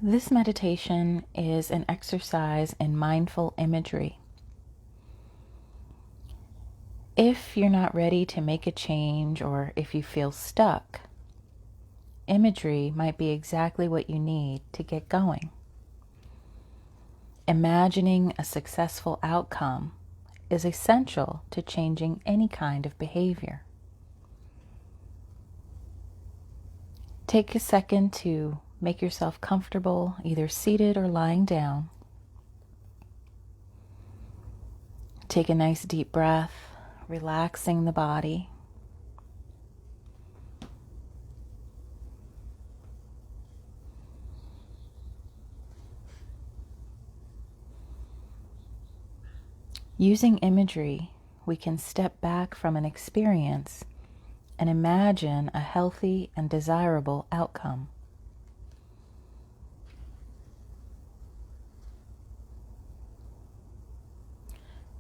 This meditation is an exercise in mindful imagery. If you're not ready to make a change or if you feel stuck, imagery might be exactly what you need to get going. Imagining a successful outcome is essential to changing any kind of behavior. Take a second to make yourself comfortable, either seated or lying down. Take a nice deep breath, relaxing the body. Using imagery, we can step back from an experience and imagine a healthy and desirable outcome.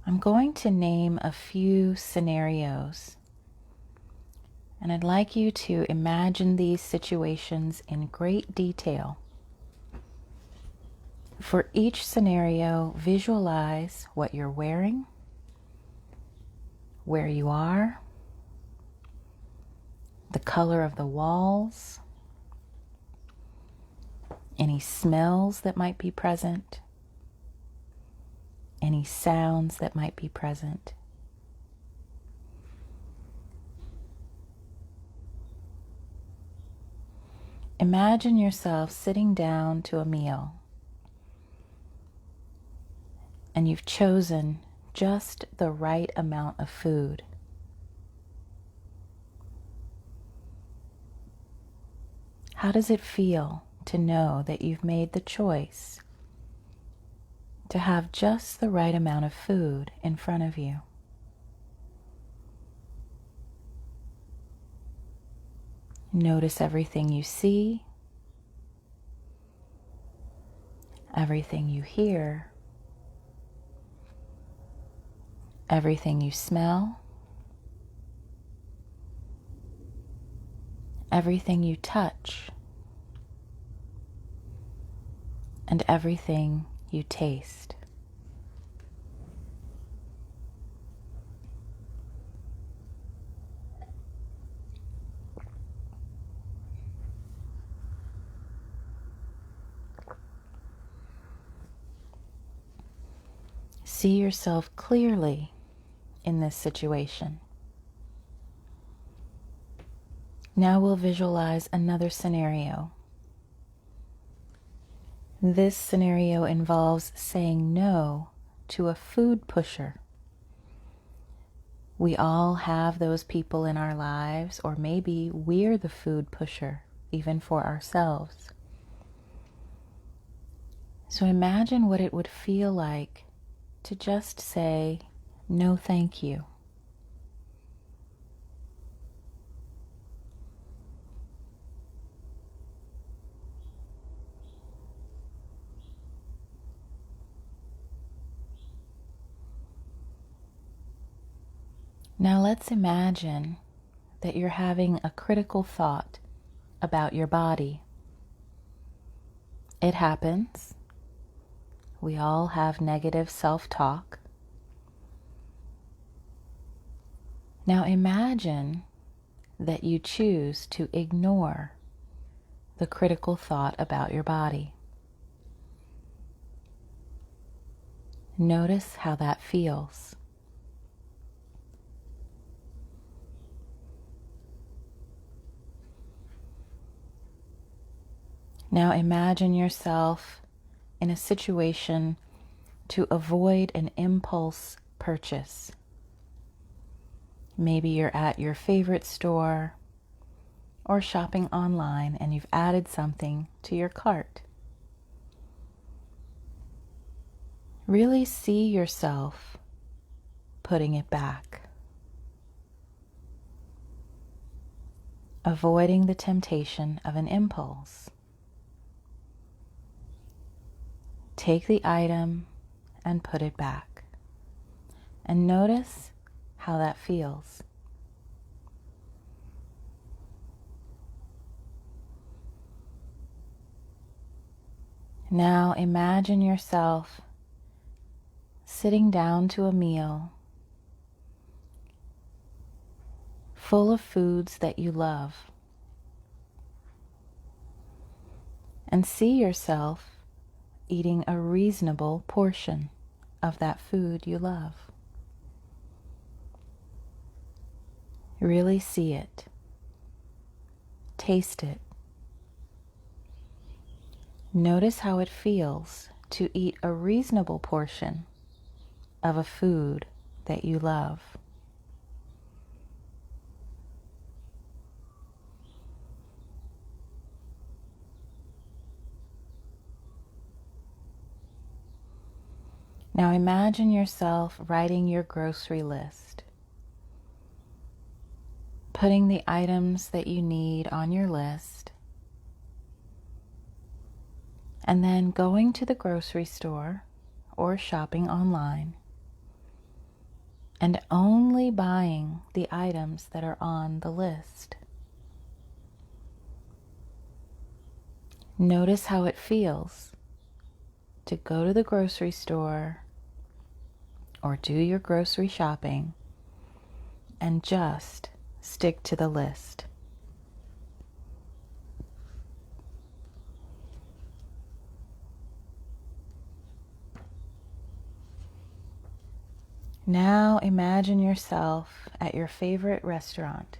I'm going to name a few scenarios, and I'd like you to imagine these situations in great detail. For each scenario, visualize what you're wearing, where you are, the color of the walls, any smells that might be present, any sounds that might be present. Imagine yourself sitting down to a meal, and you've chosen just the right amount of food. How does it feel to know that you've made the choice to have just the right amount of food in front of you? Notice everything you see, everything you hear, everything you smell, everything you touch, and everything you taste. See yourself clearly in this situation. Now we'll visualize another scenario. This scenario involves saying no to a food pusher. We all have those people in our lives, or maybe we're the food pusher, even for ourselves. So imagine what it would feel like to just say, no, thank you. Now let's imagine that you're having a critical thought about your body. It happens. We all have negative self-talk. Now imagine that you choose to ignore the critical thought about your body. Notice how that feels. Now imagine yourself in a situation to avoid an impulse purchase. Maybe you're at your favorite store or shopping online and you've added something to your cart. Really see yourself putting it back. Avoiding the temptation of an impulse. Take the item and put it back. And notice how that feels. Now imagine yourself sitting down to a meal full of foods that you love, and see yourself eating a reasonable portion of that food you love. Really see it. Taste it. Notice how it feels to eat a reasonable portion of a food that you love. Now imagine yourself writing your grocery list, putting the items that you need on your list, and then going to the grocery store or shopping online and only buying the items that are on the list. Notice how it feels to go to the grocery store or do your grocery shopping and just stick to the list. Now imagine yourself at your favorite restaurant,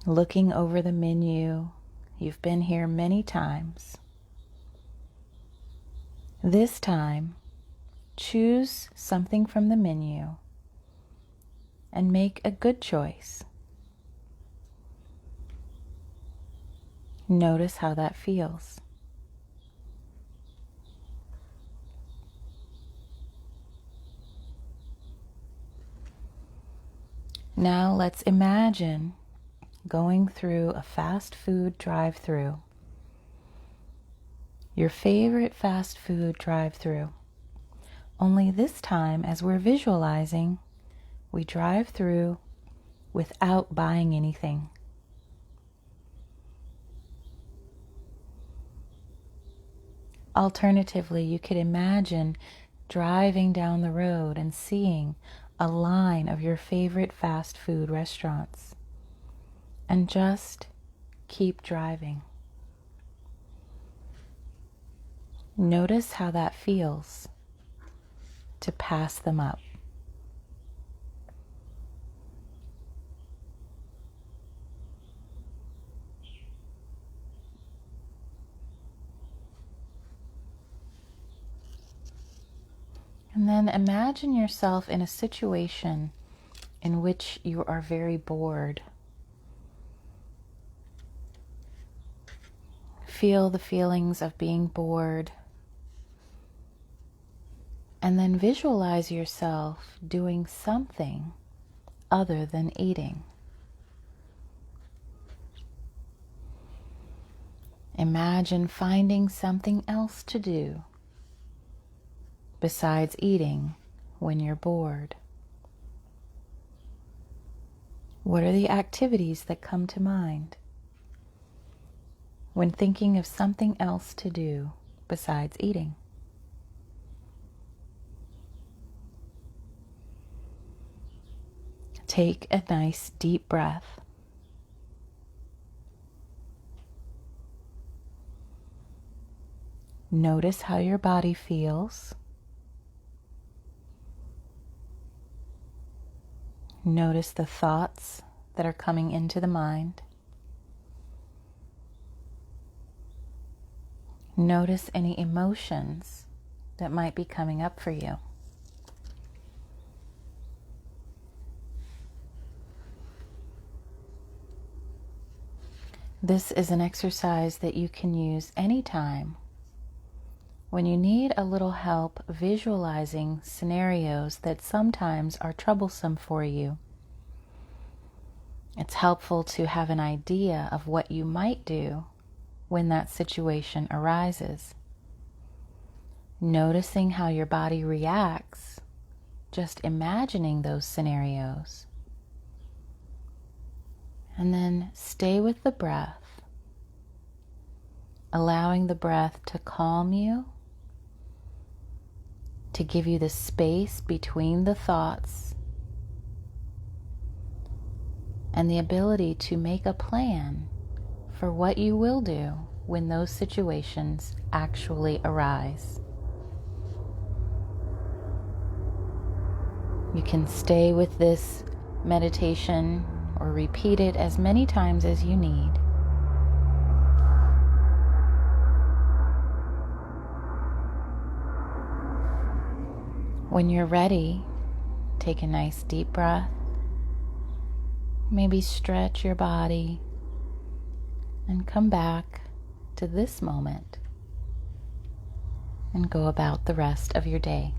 looking over the menu. You've been here many times. This time, choose something from the menu and make a good choice. Notice how that feels. Now let's imagine going through a fast food drive-through. Your favorite fast food drive-through. Only this time, as we're visualizing, we drive through without buying anything. Alternatively, you could imagine driving down the road and seeing a line of your favorite fast food restaurants, and just keep driving. Notice how that feels to pass them up. And then imagine yourself in a situation in which you are very bored. Feel the feelings of being bored. And then visualize yourself doing something other than eating. Imagine finding something else to do besides eating when you're bored. What are the activities that come to mind when thinking of something else to do besides eating? Take a nice deep breath. Notice how your body feels. Notice the thoughts that are coming into the mind. Notice any emotions that might be coming up for you. This is an exercise that you can use anytime when you need a little help visualizing scenarios that sometimes are troublesome for you. It's helpful to have an idea of what you might do when that situation arises. Noticing how your body reacts, just imagining those scenarios. And then stay with the breath allowing the breath to calm you, to give you the space between the thoughts, and the ability to make a plan for what you will do when those situations actually arise. You can stay with this meditation or repeat it as many times as you need. When you're ready, take a nice deep breath. Maybe stretch your body and come back to this moment and go about the rest of your day.